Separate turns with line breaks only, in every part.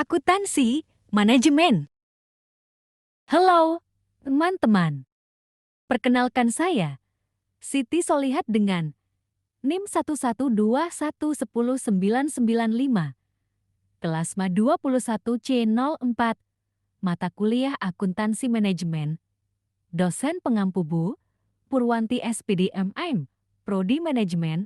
Akuntansi Manajemen. Halo, teman-teman. Perkenalkan saya, Siti Solihat dengan NIM 112110995, kelas MA 21C04, mata kuliah Akuntansi Manajemen. Dosen pengampu Bu Purwanti SPDMM, Prodi Manajemen,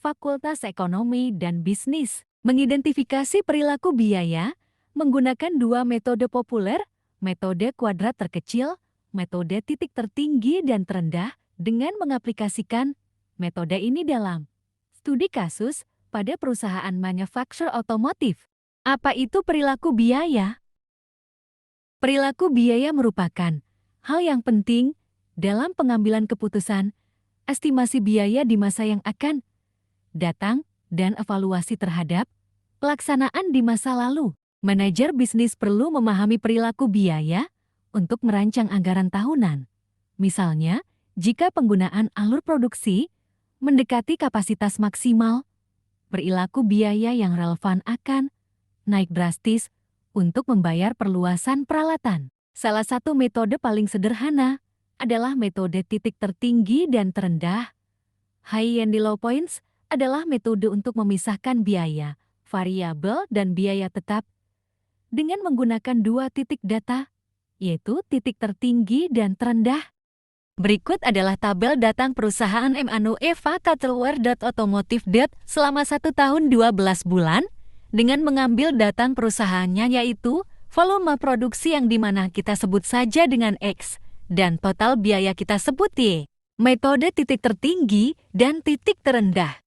Fakultas Ekonomi dan Bisnis. Mengidentifikasi perilaku biaya menggunakan dua metode populer, metode kuadrat terkecil, metode titik tertinggi dan terendah, dengan mengaplikasikan metode ini dalam studi kasus pada perusahaan manufaktur otomotif. Apa itu perilaku biaya? Perilaku biaya merupakan hal yang penting dalam pengambilan keputusan, estimasi biaya di masa yang akan datang, dan evaluasi terhadap pelaksanaan di masa lalu. Manajer bisnis perlu memahami perilaku biaya untuk merancang anggaran tahunan. Misalnya, jika penggunaan alur produksi mendekati kapasitas maksimal, perilaku biaya yang relevan akan naik drastis untuk membayar perluasan peralatan. Salah satu metode paling sederhana adalah metode titik tertinggi dan terendah. High and low points adalah metode untuk memisahkan biaya variabel dan biaya tetap dengan menggunakan dua titik data, yaitu titik tertinggi dan terendah. Berikut adalah tabel datang perusahaan M.Anu Eva Caterware.Automotive selama 1 tahun 12 bulan dengan mengambil datang perusahaannya, yaitu volume produksi yang dimana kita sebut saja dengan X dan total biaya kita sebut Y. Metode titik tertinggi dan titik terendah.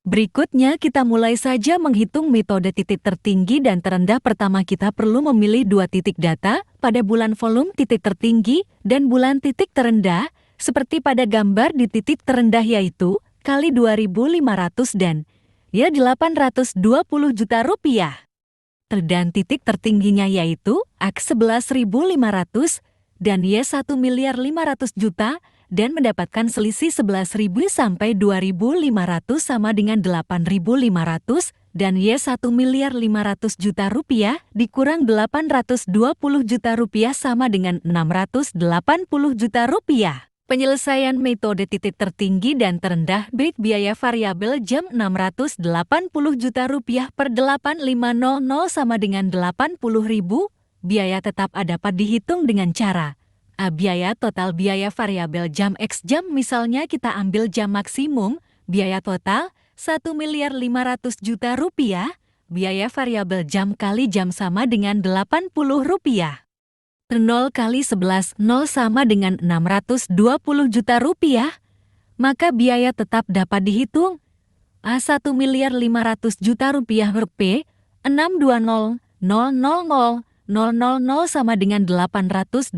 Berikutnya kita mulai saja menghitung metode titik tertinggi dan terendah. Pertama kita perlu memilih dua titik data pada bulan volume titik tertinggi dan bulan titik terendah, seperti pada gambar di titik terendah, yaitu kali 2.500 dan ya 820 juta rupiah. Dan titik tertingginya yaitu X 11.500 dan Y 1.500.000.000 dan mendapatkan selisih 11.000 sampai 2.500 sama dengan 8.500 dan Y 1.500.000.000 rupiah dikurang 820 juta rupiah sama dengan 680 juta rupiah. Penyelesaian metode titik tertinggi dan terendah break biaya variabel jam 680 juta rupiah per 8500 sama dengan 80.000. Biaya tetap dapat dihitung dengan cara biaya total biaya variabel jam X jam, misalnya kita ambil jam maksimum, biaya total 1.500.000.000 rupiah, biaya variabel jam kali jam sama dengan 80 rupiah. 0 kali 11 0 sama dengan 620 juta rupiah, maka biaya tetap dapat dihitung 1.500.000.000 juta rupiah per P 620.000.000 sama dengan 880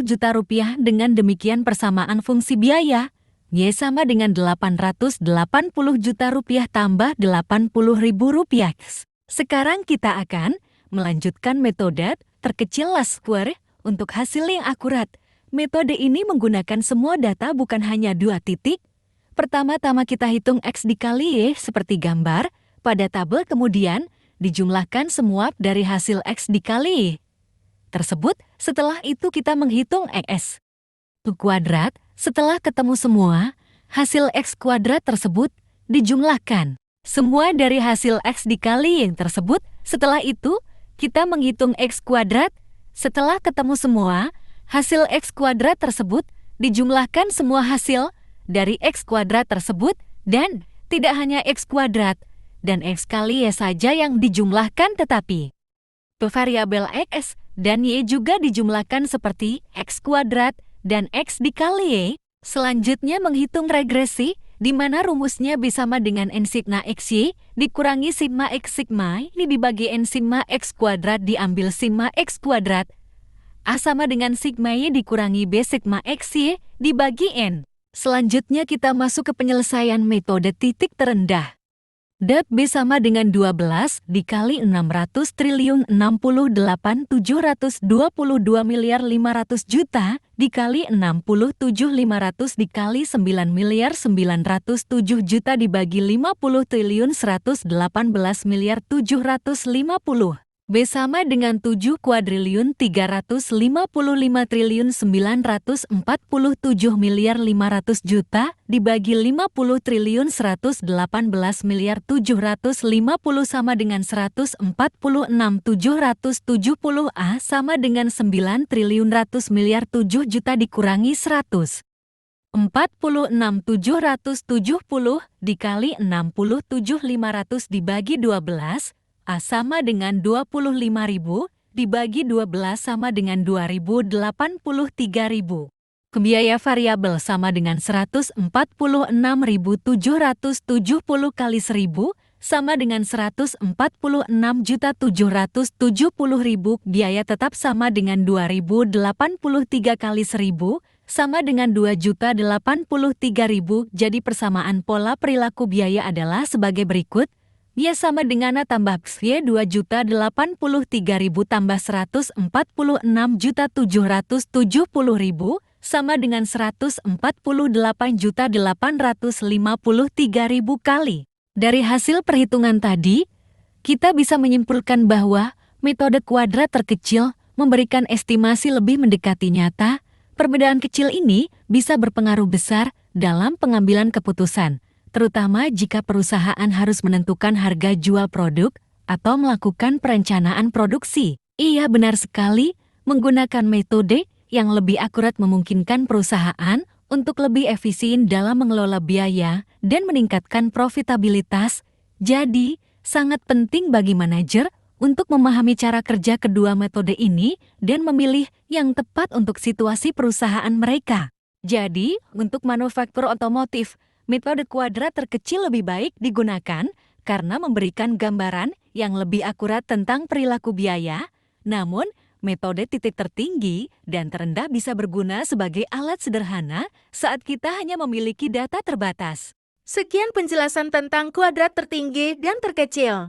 juta rupiah. Dengan demikian persamaan fungsi biaya Y sama dengan 880 juta rupiah tambah 80.000 rupiah. Sekarang kita akan melanjutkan metode terkecil last square untuk hasil yang akurat. Metode ini menggunakan semua data, bukan hanya dua titik. Pertama-tama kita hitung X dikali Y seperti gambar pada tabel, kemudian dijumlahkan semua dari hasil X dikali Y tersebut. Setelah itu kita menghitung X kuadrat. Setelah ketemu semua, hasil X kuadrat tersebut dijumlahkan semua dari hasil X dikali Y tersebut. Setelah itu kita menghitung X kuadrat. Setelah ketemu semua, hasil X kuadrat tersebut dijumlahkan semua hasil dari X kuadrat tersebut, dan tidak hanya X kuadrat dan X kali Y saja yang dijumlahkan, tetapi variabel X dan Y juga dijumlahkan seperti X kuadrat dan X dikali Y. Selanjutnya menghitung regresi, di mana rumusnya B sama dengan N sigma XY dikurangi sigma X sigma ini dibagi N sigma X kuadrat diambil sigma X kuadrat. A sama dengan sigma Y dikurangi B sigma XY dibagi N. Selanjutnya kita masuk ke penyelesaian metode titik terendah. B sama dengan 12 dikali 600.068.722.500.000.000 dikali 67.500 dikali 9.907.000.000 dibagi 50.118.750.000. B sama dengan 7,355.947.500.000.000 dibagi 50.118.750 sama dengan 146.770 A sama dengan 9.100.000.007 dikurangi 100. 46.770 dikali 67.500 dibagi 12, A sama dengan 25.000, dibagi 12 sama dengan 2.083.000. Biaya variabel sama dengan 146.770 kali 1.000, sama dengan 146.770.000. Biaya tetap sama dengan 2.083 kali 1.000, sama dengan 2.083.000. Jadi persamaan pola perilaku biaya adalah sebagai berikut. Y sama dengan A tambah Y 2.083.000 tambah 146.770.000 sama dengan 148.853.000 kali. Dari hasil perhitungan tadi, kita bisa menyimpulkan bahwa metode kuadrat terkecil memberikan estimasi lebih mendekati nyata. Perbedaan kecil ini bisa berpengaruh besar dalam pengambilan keputusan, terutama jika perusahaan harus menentukan harga jual produk atau melakukan perencanaan produksi. Iya, benar sekali, menggunakan metode yang lebih akurat memungkinkan perusahaan untuk lebih efisien dalam mengelola biaya dan meningkatkan profitabilitas. Jadi, sangat penting bagi manajer untuk memahami cara kerja kedua metode ini dan memilih yang tepat untuk situasi perusahaan mereka. Jadi, untuk manufaktur otomotif, metode kuadrat terkecil lebih baik digunakan karena memberikan gambaran yang lebih akurat tentang perilaku biaya. Namun, metode titik tertinggi dan terendah bisa berguna sebagai alat sederhana saat kita hanya memiliki data terbatas.
Sekian penjelasan tentang kuadrat tertinggi dan terkecil.